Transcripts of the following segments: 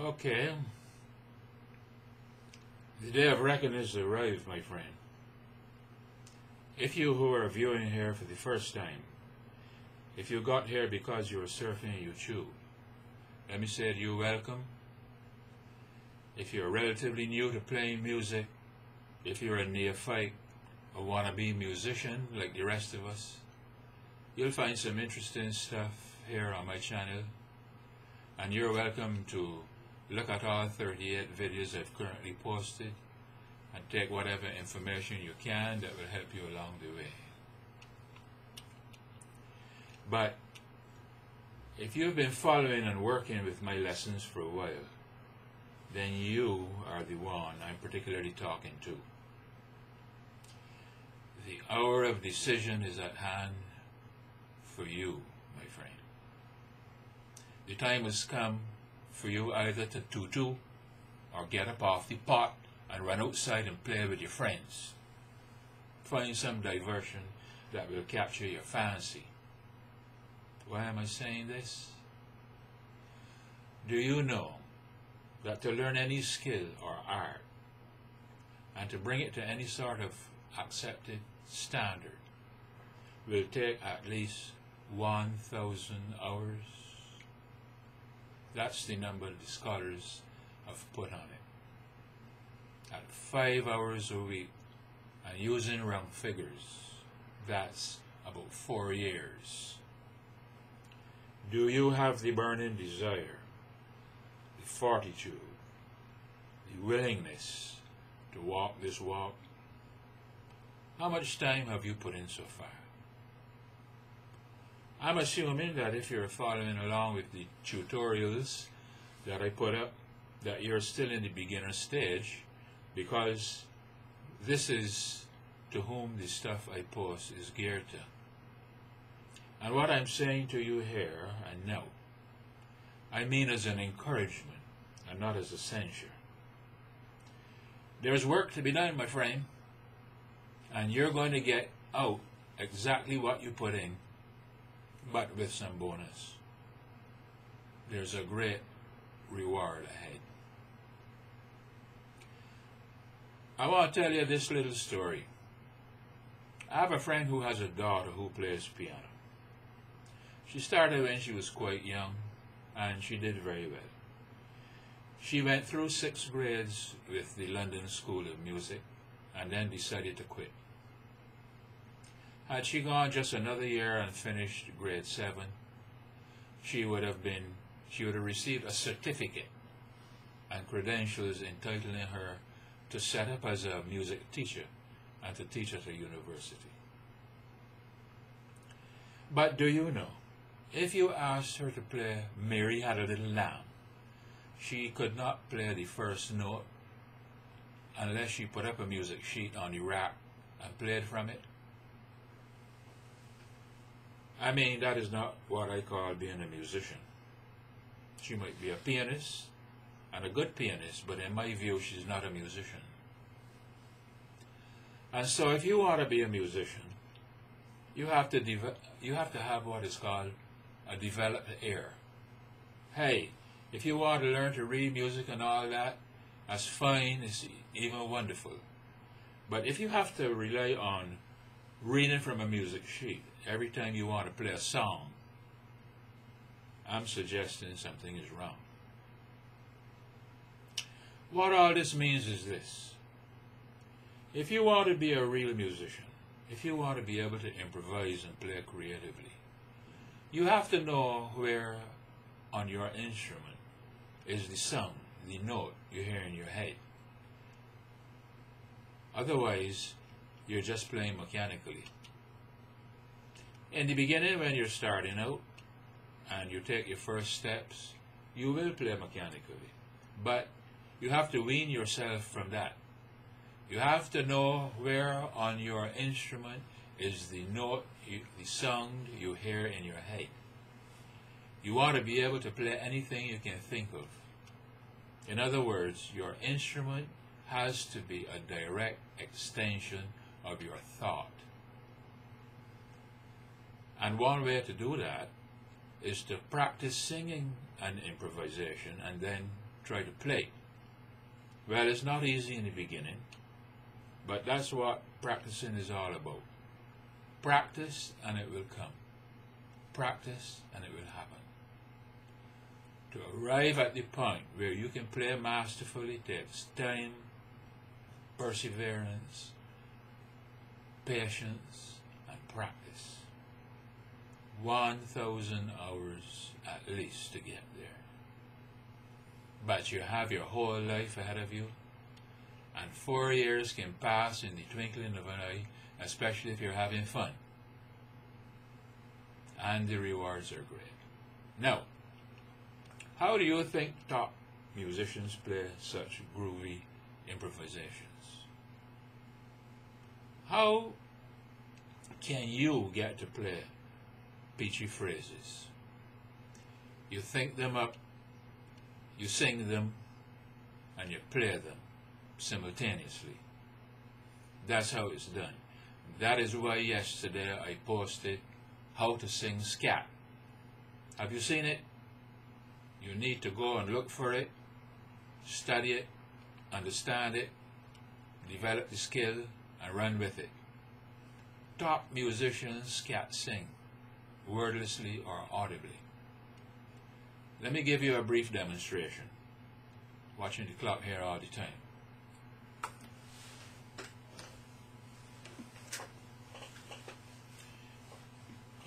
Okay, the day of reckoning has arrived, my friend. If you who are viewing here for the first time, if you got here because you were surfing YouTube, let me say to you, welcome. If you're relatively new to playing music, if you're a neophyte, a wannabe musician like the rest of us, you'll find some interesting stuff here on my channel, and you're welcome to look at all 38 videos I've currently posted and take whatever information you can that will help you along the way. But if you've been following and working with my lessons for a while, then you are the one I'm particularly talking to. The hour of decision is at hand for you, my friend. The time has come for you either to tutu or get up off the pot and run outside and play with your friends. Find some diversion that will capture your fancy. Why am I saying this? Do you know that to learn any skill or art and to bring it to any sort of accepted standard will take at least 1,000 hours? That's the number the scholars have put on it. At 5 hours a week and using round figures, that's about 4 years. Do you have the burning desire, the fortitude, the willingness to walk this walk? How much time have you put in so far? I'm assuming that if you're following along with the tutorials that I put up, that you're still in the beginner stage, because this is to whom the stuff I post is geared to. And what I'm saying to you here and now, I mean as an encouragement and not as a censure. There's work to be done, my friend, and you're going to get out exactly what you put in, but with some bonus. There's a great reward ahead. I want to tell you this little story. I have a friend who has a daughter who plays piano. She started when she was quite young, and she did very well. She went through 6 grades with the London School of Music, and then decided to quit. Had she gone just another year and finished grade 7, she would have received a certificate and credentials entitling her to set up as a music teacher and to teach at a university. But do you know, if you asked her to play Mary Had a Little Lamb, she could not play the first note unless she put up a music sheet on the rack and played from it. I mean, that is not what I call being a musician. She might be a pianist, and a good pianist, but in my view, she's not a musician. And so if you want to be a musician, you have to have what is called a developed ear. Hey, if you want to learn to read music and all that, that's fine, it's even wonderful. But if you have to rely on reading from a music sheet every time you want to play a song, I'm suggesting something is wrong. What all this means is this. If you want to be a real musician, if you want to be able to improvise and play creatively, you have to know where on your instrument is the sound, the note you hear in your head. Otherwise, you're just playing mechanically. In the beginning, when you're starting out and you take your first steps, you will play mechanically. But you have to wean yourself from that. You have to know where on your instrument is the note, the sound you hear in your head. You want to be able to play anything you can think of. In other words, your instrument has to be a direct extension of your thought. And one way to do that is to practice singing and improvisation and then try to play. Well, it's not easy in the beginning, but that's what practicing is all about. Practice and it will come. Practice and it will happen. To arrive at the point where you can play masterfully takes time, perseverance, patience, and practice. 1,000 hours at least to get there. But you have your whole life ahead of you, and 4 years can pass in the twinkling of an eye, especially if you're having fun. And the rewards are great. Now, how do you think top musicians play such groovy improvisations? How can you get to play peachy phrases? You think them up, you sing them, and you play them simultaneously. That's how it's done. That is why yesterday I posted how to sing scat. Have you seen it? You need to go and look for it, study it, understand it, develop the skill, and run with it. Top musicians scat sing, wordlessly or audibly. Let me give you a brief demonstration. Watching the clock here all the time.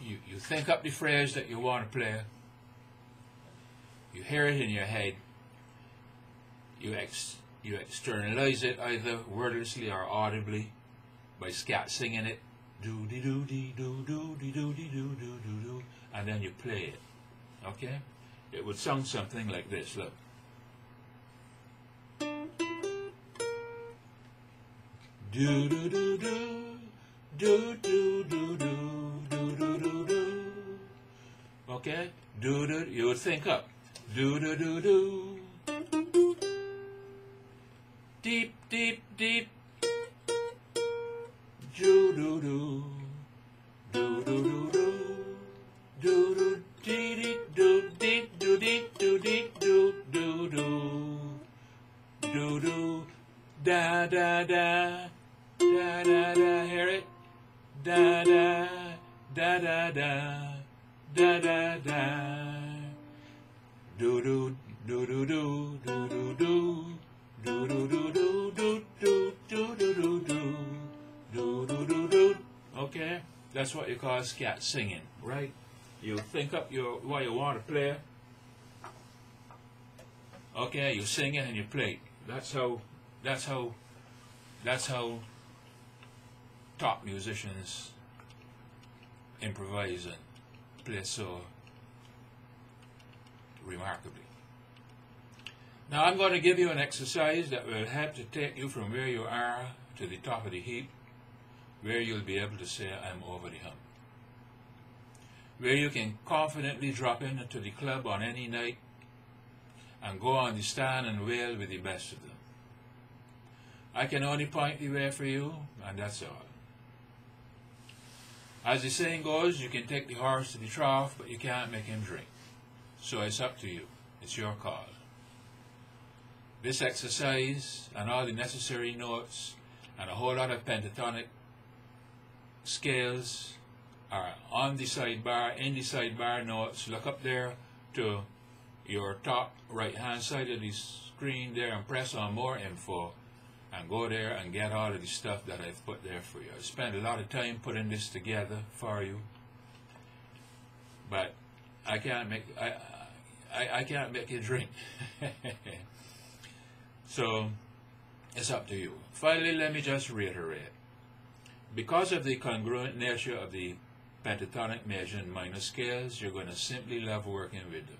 You think up the phrase that you want to play. You hear it in your head. You externalize it either wordlessly or audibly by scat singing it. Do dee do dee do do dee do dee do do do do, and then you play it. Okay? It would sound something like this. Look. Do do do do do do do do do do do do. Okay? Do do. You would think up. Do do do do. Deep deep deep. Do do do. Do do do do. Do do dee dee do dee do dee do dee do do do. Do do. Da da da. Da da da. Hear it? Da da da da da da da da. Do do do do do do do do do do do do do do do do do do do do. Okay, that's what you call scat singing, right? You think up what you want to play. Okay, you sing it and you play it. That's how top musicians improvise and play so remarkably. Now I'm going to give you an exercise that will help to take you from where you are to the top of the heap, where you'll be able to say, I'm over the hump. Where you can confidently drop into the club on any night and go on the stand and wail with the best of them. I can only point the way for you, and that's all. As the saying goes, you can take the horse to the trough, but you can't make him drink. So it's up to you. It's your call. This exercise and all the necessary notes and a whole lot of pentatonic scales are on the sidebar, in the sidebar notes. Look up there to your top right hand side of the screen there and press on more info and go there and get all of the stuff that I've put there for you. I spent a lot of time putting this together for you, but I can't make you drink. So it's up to you. Finally, let me just reiterate. Because of the congruent nature of the pentatonic major and minor scales, you're going to simply love working with them.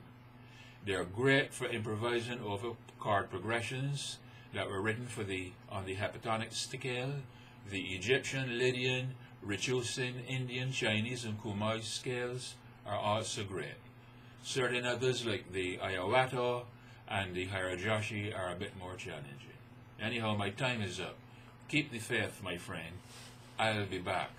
They're great for improvising over chord progressions that were written on the pentatonic scale. The Egyptian, Lydian, Ritusan, Indian, Chinese, and Khmer scales are also great. Certain others like the Ayahuasca and the Hirajoshi are a bit more challenging. Anyhow, my time is up. Keep the faith, my friend. I'll be back.